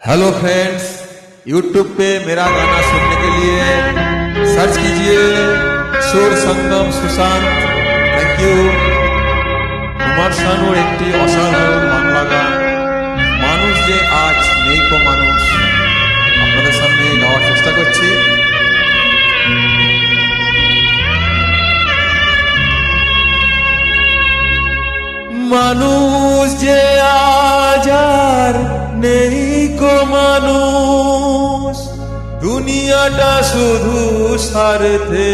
Hello friends, YouTube पे मेरा गाना सुनने के लिए सर्च कीजिए सुर संगम सुशांत। Thank you. कुमार शानुर একটি অসাধারণ বাংলা গান মানুষ যে আজ নেই কো মানুষ আপনাদের সামনে গাওয়ার চেষ্টা করছি। মানুষ যে আজ আর নেই কো মানুষ, দুনিয়াটা শুধু স্বার্থে।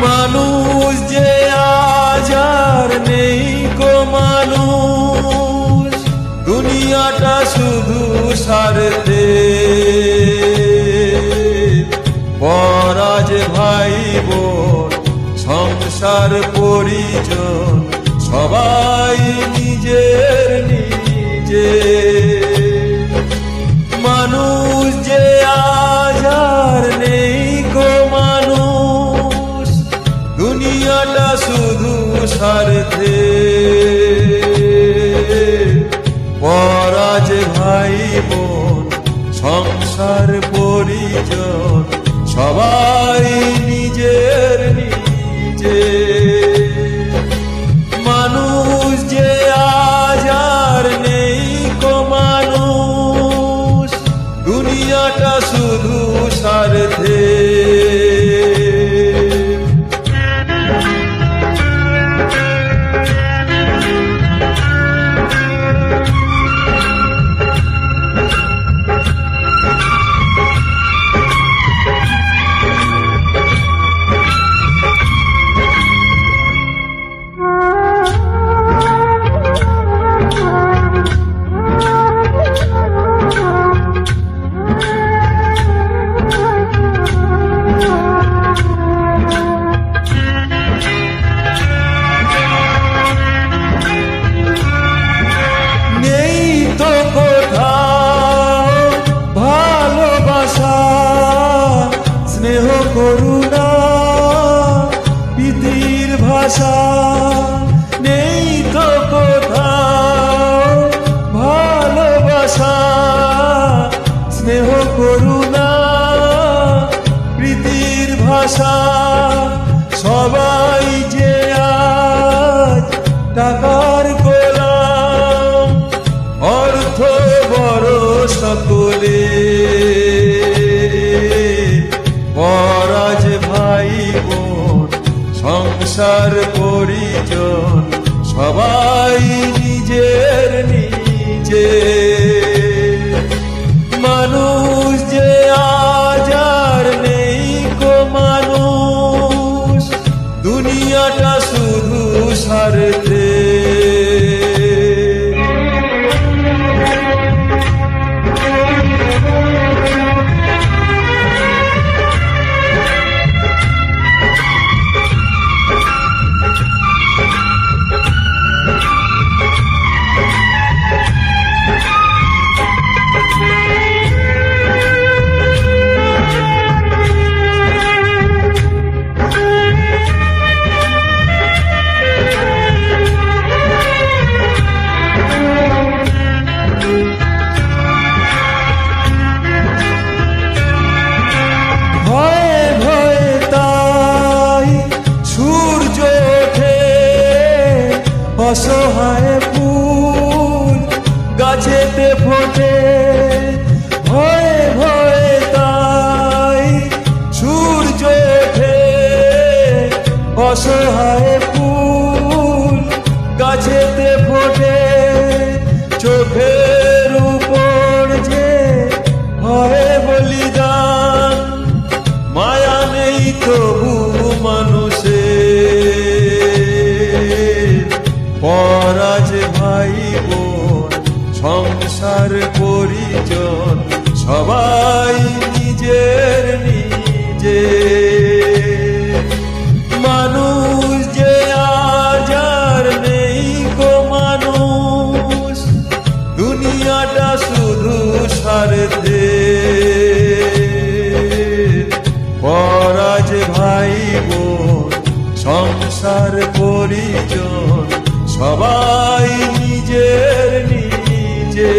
মানুষ যে আজ আর নেই কো মানুষ, দুনিয়াটা শুধু স্বার্থে। পরাজ ভাই বোন সংসার পরিজন সবাই নিজের নিজে। মানুষ যে আজ আর নেই গো মানুষ, দুনিয়াটা শুধু স্বার্থে। পরাজ ভাই বোন সংসার পরিজন সবাই নিজের নিজে। মানুষ যে আজ আর নেই কো মানুষ, দুনিয়াটা শুধু স্বার্থে। করুণা প্রীতির ভাষা নেই তো কোথাও, ভালোবাসা স্নেহ করুণা প্রীতির ভাষা। সবাই যে আজ টাকার গোলাম, অর্থ বড় সকলে। পরাজ ভাই বোন সংসার পরিজন সবাই নিজের নিজে। মানুষ যে আজ আর নেই কো মানুষ, দুনিয়াটা শুধু স্বার্থে। অসহায় ফুল গাছেতে ফোটে, ভয়ে ভয়ে তাই সূর্য ওঠে। অসহায় ফুল গাছেতে ফোটে, চোখের উপর যে হয় বলিদান, মায়া নেই তবু মানুষের। পরাজ ভাই বোন সংসার পরিজন সবাই নিজের নিজে। মানুষ যে আজ আর নেই কো মানুষ, দুনিয়াটা শুধু স্বার্থে। পরাজ ভাই সংসার পরিজন সবাই নিজের নিজে।